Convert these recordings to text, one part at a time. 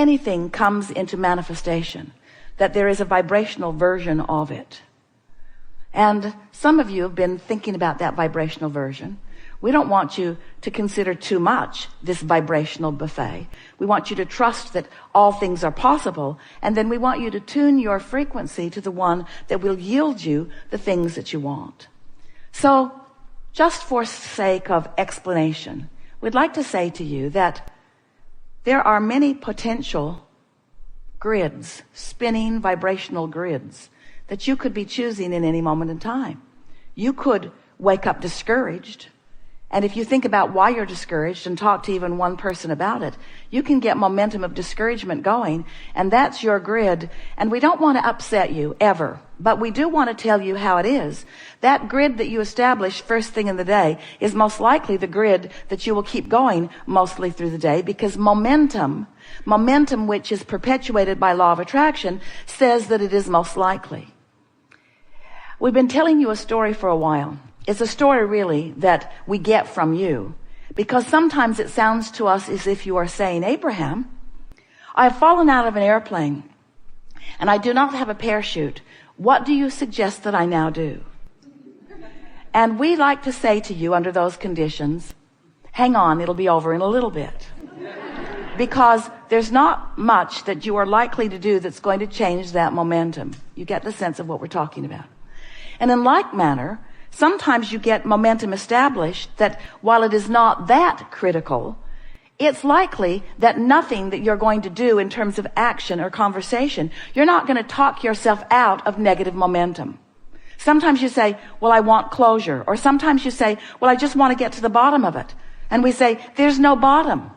anything comes into manifestation, that there is a vibrational version of it. And some of you have been thinking about that vibrational version. We don't want you to consider too much this vibrational buffet. We want you to trust that all things are possible, and then we want you to tune your frequency to the one that will yield you the things that you want. So, just for sake of explanation, we'd like to say to you that there are many potential grids, spinning vibrational grids, that you could be choosing in any moment in time. You could wake up discouraged, and if you think about why you're discouraged and talk to even one person about it, you can get momentum of discouragement going, and that's your grid. And we don't want to upset you ever, but we do want to tell you how it is. That grid that you establish first thing in the day is most likely the grid that you will keep going mostly through the day, because momentum, which is perpetuated by law of attraction, says that it is most likely. We've been telling you a story for a while. It's a story really that we get from you, because sometimes it sounds to us as if you are saying, Abraham, I have fallen out of an airplane and I do not have a parachute. What do you suggest that I now do? And we like to say to you under those conditions, hang on, it'll be over in a little bit. Because there's not much that you are likely to do that's going to change that momentum. You get the sense of what we're talking about. And in like manner, sometimes you get momentum established that while it is not that critical, it's likely that nothing that you're going to do in terms of action or conversation, you're not going to talk yourself out of negative momentum. Sometimes you say, well, I want closure. Or sometimes you say, well, I just want to get to the bottom of it. And we say, there's no bottom.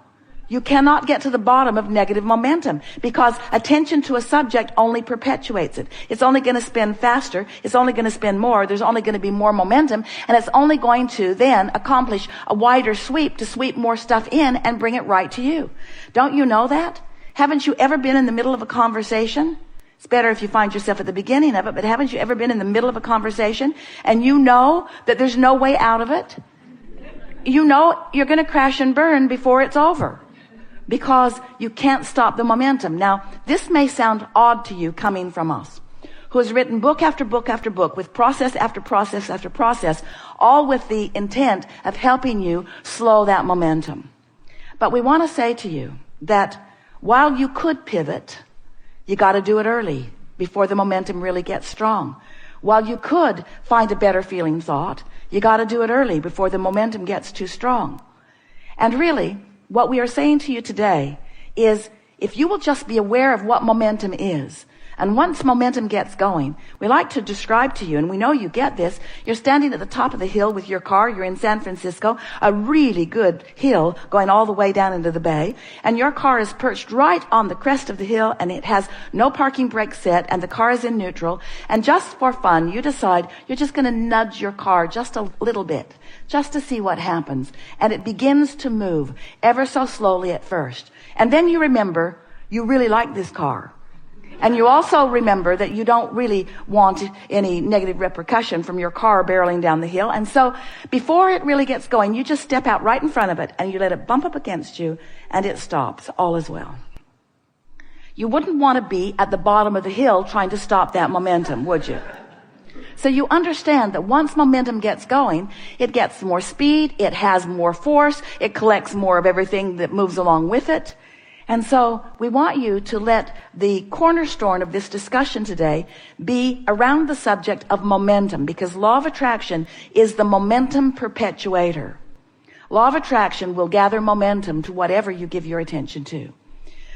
You cannot get to the bottom of negative momentum, because attention to a subject only perpetuates it. It's only going to spin faster. It's only going to spin more. There's only going to be more momentum, and it's only going to then accomplish a wider sweep to sweep more stuff in and bring it right to you. Don't you know that? Haven't you ever been in the middle of a conversation? It's better if you find yourself at the beginning of it, but haven't you ever been in the middle of a conversation and you know that there's no way out of it? You know you're going to crash and burn before it's over, because you can't stop the momentum. Now, this may sound odd to you coming from us, who has written book after book after book with process after process after process, all with the intent of helping you slow that momentum. But we want to say to you that while you could pivot, you got to do it early before the momentum really gets strong. While you could find a better feeling thought, you got to do it early before the momentum gets too strong. And really, what we are saying to you today is, if you will just be aware of what momentum is, and once momentum gets going, we like to describe to you, and we know you get this, you're standing at the top of the hill with your car, you're in San Francisco, a really good hill going all the way down into the bay, and your car is perched right on the crest of the hill, and it has no parking brake set, and the car is in neutral, and just for fun, you decide you're just going to nudge your car just a little bit, just to see what happens, and it begins to move ever so slowly at first. And then you remember you really like this car. And you also remember that you don't really want any negative repercussion from your car barreling down the hill. And so before it really gets going, you just step out right in front of it and you let it bump up against you, and it stops. All is well. You wouldn't want to be at the bottom of the hill trying to stop that momentum, would you? So you understand that once momentum gets going, it gets more speed, it has more force, it collects more of everything that moves along with it. And so we want you to let the cornerstone of this discussion today be around the subject of momentum, because law of attraction is the momentum perpetuator. Law of attraction will gather momentum to whatever you give your attention to.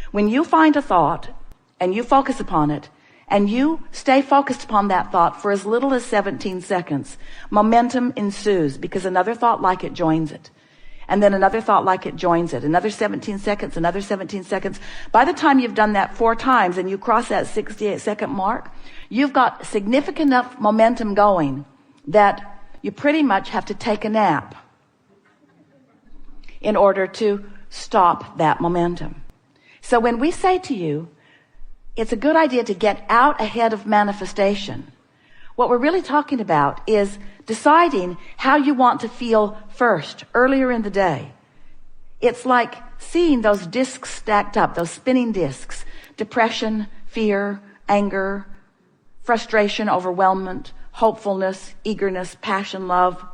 When you find a thought and you focus upon it, and you stay focused upon that thought for as little as 17 seconds, momentum ensues, because another thought like it joins it. And then another thought like it joins it. Another 17 seconds, another 17 seconds. By the time you've done that 4 times and you cross that 68-second mark, you've got significant enough momentum going that you pretty much have to take a nap in order to stop that momentum. So when we say to you, it's a good idea to get out ahead of manifestation, what we're really talking about is deciding how you want to feel first, earlier in the day. It's like seeing those discs stacked up, those spinning discs, depression, fear, anger, frustration, overwhelmment, hopefulness, eagerness, passion, love.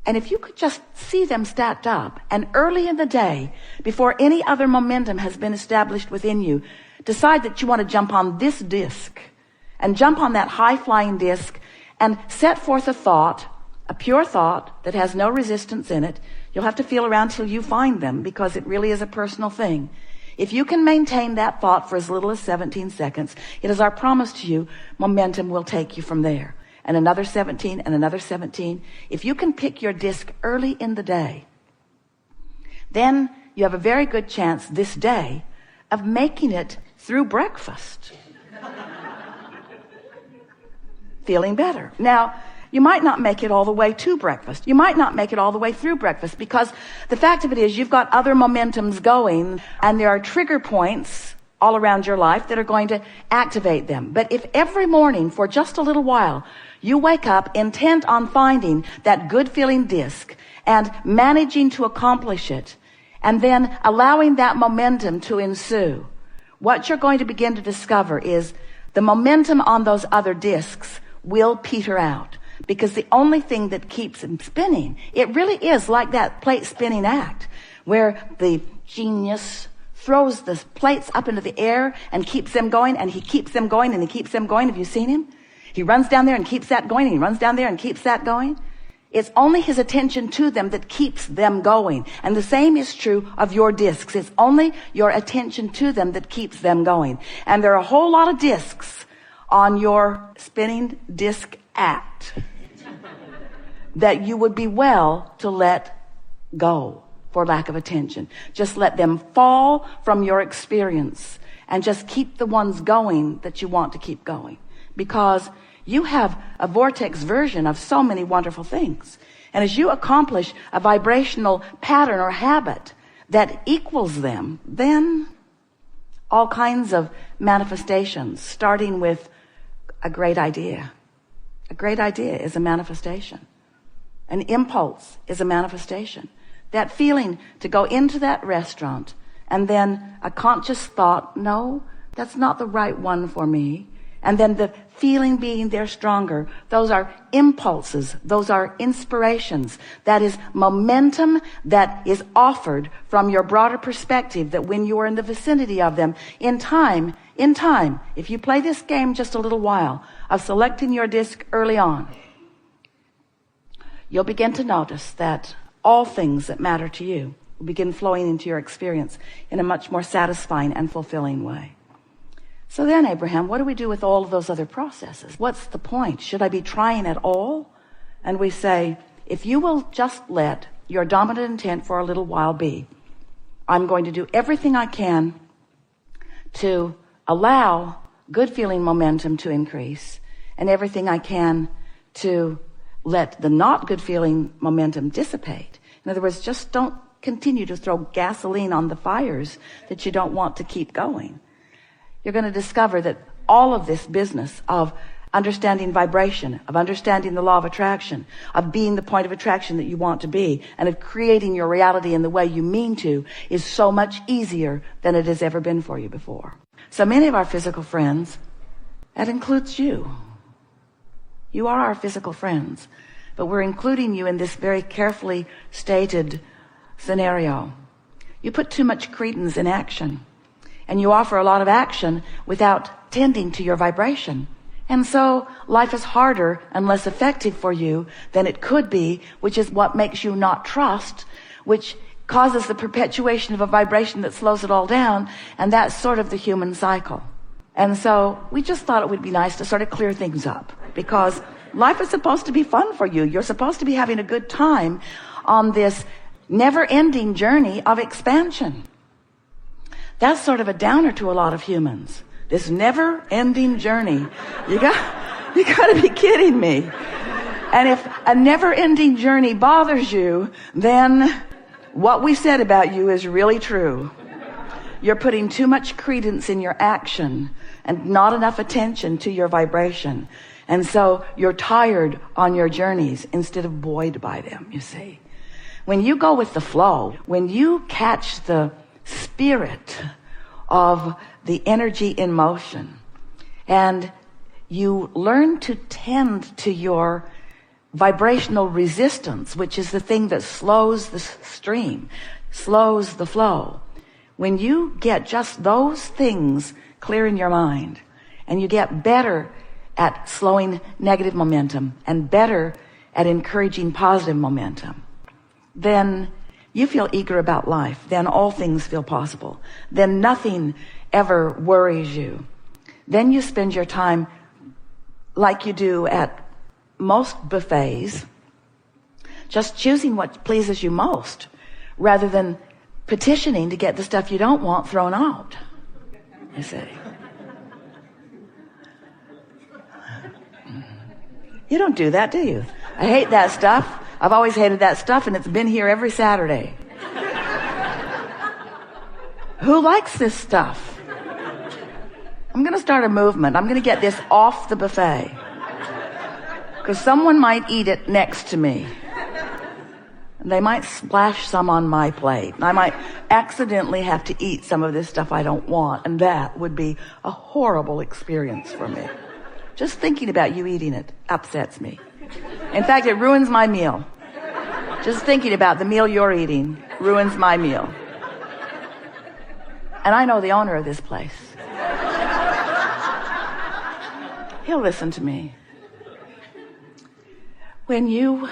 And if you could just see them stacked up, and early in the day, before any other momentum has been established within you, decide that you want to jump on this disc, and jump on that high-flying disc, and set forth a thought, a pure thought that has no resistance in it. You'll have to feel around till you find them, because it really is a personal thing. If you can maintain that thought for as little as 17 seconds, it is our promise to you, momentum will take you from there. And another 17, and another 17. If you can pick your disc early in the day, then you have a very good chance this day of making it through breakfast. Feeling better. Now, you might not make it all the way to breakfast. You might not make it all the way through breakfast, because the fact of it is you've got other momentums going, and there are trigger points all around your life that are going to activate them. But if every morning for just a little while you wake up intent on finding that good feeling disc and managing to accomplish it, and then allowing that momentum to ensue, what you're going to begin to discover is the momentum on those other discs will peter out. Because the only thing that keeps them spinning, it really is like that plate spinning act, where the genius throws the plates up into the air and keeps them going, and he keeps them going, and he keeps them going. Have you seen him? He runs down there and keeps that going, and he runs down there and keeps that going. It's only his attention to them that keeps them going. And the same is true of your discs. It's only your attention to them that keeps them going. And there are a whole lot of discs on your spinning disc act that you would be well to let go for lack of attention. Just let them fall from your experience, and just keep the ones going that you want to keep going, because you have a vortex version of so many wonderful things. And as you accomplish a vibrational pattern or habit that equals them, then all kinds of manifestations, starting with a great idea. A great idea is a manifestation. An impulse is a manifestation. That feeling to go into that restaurant, and then a conscious thought, no, that's not the right one for me. And then the feeling being there stronger. Those are impulses. Those are inspirations. That is momentum that is offered from your broader perspective, that when you are in the vicinity of them, in time, if you play this game just a little while of selecting your disc early on, you'll begin to notice that all things that matter to you will begin flowing into your experience in a much more satisfying and fulfilling way. So then, Abraham, what do we do with all of those other processes? What's the point? Should I be trying at all? And we say, if you will just let your dominant intent for a little while be, I'm going to do everything I can to allow good feeling momentum to increase, and everything I can to let the not good feeling momentum dissipate. In other words, just don't continue to throw gasoline on the fires that you don't want to keep going. You're going to discover that all of this business of understanding vibration, of understanding the law of attraction, of being the point of attraction that you want to be, and of creating your reality in the way you mean to, is so much easier than it has ever been for you before. So many of our physical friends, that includes you. You are our physical friends, but we're including you in this very carefully stated scenario. You put too much credence in action, and you offer a lot of action without tending to your vibration. And so life is harder and less effective for you than it could be, which is what makes you not trust, which causes the perpetuation of a vibration that slows it all down, and that's sort of the human cycle. And so we just thought it would be nice to sort of clear things up, because life is supposed to be fun for you. You're supposed to be having a good time on this never-ending journey of expansion. That's sort of a downer to a lot of humans. This never-ending journey. You got to be kidding me. And if a never-ending journey bothers you, then what we said about you is really true. You're putting too much credence in your action and not enough attention to your vibration. And so you're tired on your journeys instead of buoyed by them, you see. When you go with the flow, when you catch the spirit of the energy in motion, and you learn to tend to your vibrational resistance, which is the thing that slows the stream, slows the flow. When you get just those things clear in your mind, and you get better at slowing negative momentum and better at encouraging positive momentum, then you feel eager about life. Then all things feel possible. Then nothing ever worries you. Then you spend your time like you do at most buffets, just choosing what pleases you most rather than petitioning to get the stuff you don't want thrown out. You see. You don't do that, do you? I hate that stuff. I've always hated that stuff, and it's been here every Saturday. Who likes this stuff? I'm going to start a movement. I'm going to get this off the buffet, because someone might eat it next to me. And they might splash some on my plate. And I might accidentally have to eat some of this stuff I don't want, and that would be a horrible experience for me. Just thinking about you eating it upsets me. In fact, it ruins my meal. Just thinking about the meal you're eating ruins my meal. And I know the owner of this place. He'll listen to me. When you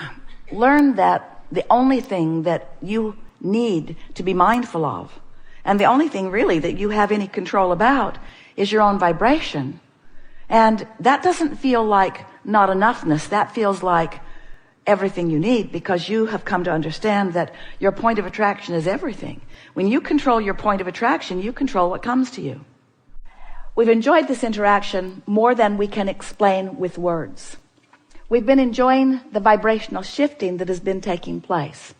learn that the only thing that you need to be mindful of, and the only thing really that you have any control about, is your own vibration. And that doesn't feel like not enoughness. That feels like everything you need, because you have come to understand that your point of attraction is everything. When you control your point of attraction, you control what comes to you. We've enjoyed this interaction more than we can explain with words. We've been enjoying the vibrational shifting that has been taking place.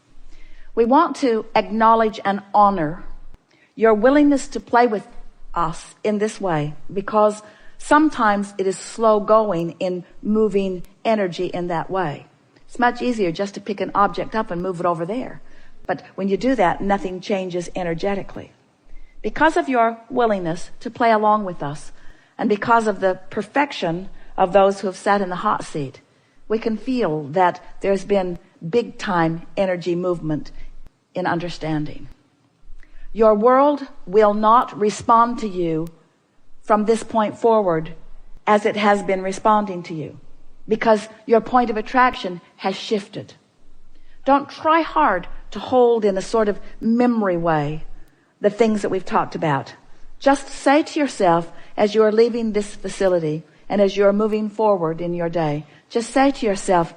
We want to acknowledge and honor your willingness to play with us in this way, because sometimes it is slow going in moving energy in that way. It's much easier just to pick an object up and move it over there. But when you do that, nothing changes energetically. Because of your willingness to play along with us, and because of the perfection of those who have sat in the hot seat, we can feel that there's been big time energy movement in understanding. Your world will not respond to you from this point forward as it has been responding to you, because your point of attraction has shifted. Don't try hard to hold in a sort of memory way the things that we've talked about. Just say to yourself, as you are leaving this facility and as you're moving forward in your day, just say to yourself,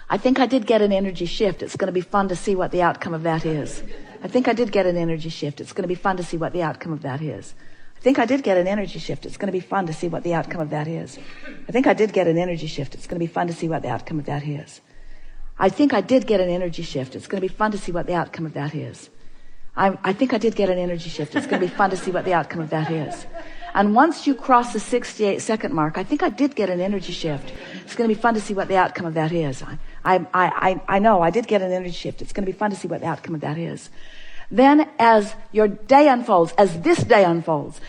I think I did get an energy shift. It's going to be fun to see what the outcome of that is. I think I did get an energy shift. It's going to be fun to see what the outcome of that is. I think I did get an energy shift. It's going to be fun to see what the outcome of that is. I think I did get an energy shift. It's going to be fun to see what the outcome of that is. I think I did get an energy shift. It's going to be fun to see what the outcome of that is. I think I did get an energy shift. It's going to be fun to see what the outcome of that is. And once you cross the 68-second mark, I think I did get an energy shift. It's going to be fun to see what the outcome of that is. I know I did get an energy shift. It's going to be fun to see what the outcome of that is. Then as your day unfolds, as this day unfolds,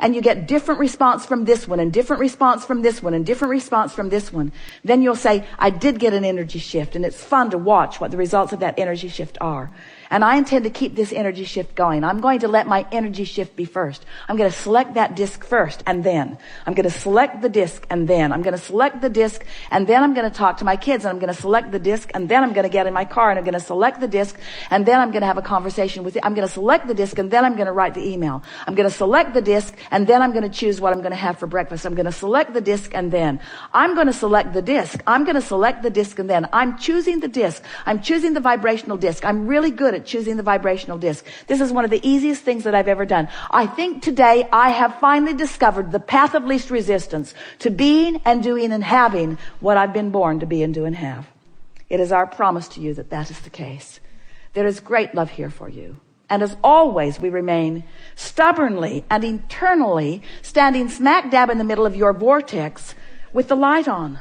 and you get different response from this one, and different response from this one, and different response from this one, then you'll say, I did get an energy shift, and it's fun to watch what the results of that energy shift are. And I intend to keep this energy shift going. I'm going to let my energy shift be first. I'm going to select that disc first, and then I'm going to select the disc, and then I'm going to select the disc, and then I'm going to talk to my kids, and I'm going to select the disc, and then I'm going to get in my car, and I'm going to select the disc, and then I'm going to have a conversation with you. I'm going to select the disc, and then I'm going to write the email. I'm going to select the disc, and then I'm going to choose what I'm going to have for breakfast. I'm going to select the disc, and then I'm going to select the disc. I'm going to select the disc, and then I'm choosing the disc. I'm choosing the vibrational disc. I'm really good at choosing the vibrational disc. This is one of the easiest things that I've ever done. I think today I have finally discovered the path of least resistance to being and doing and having what I've been born to be and do and have. It is our promise to you that that is the case. There is great love here for you. And as always, we remain stubbornly and eternally standing smack dab in the middle of your vortex with the light on.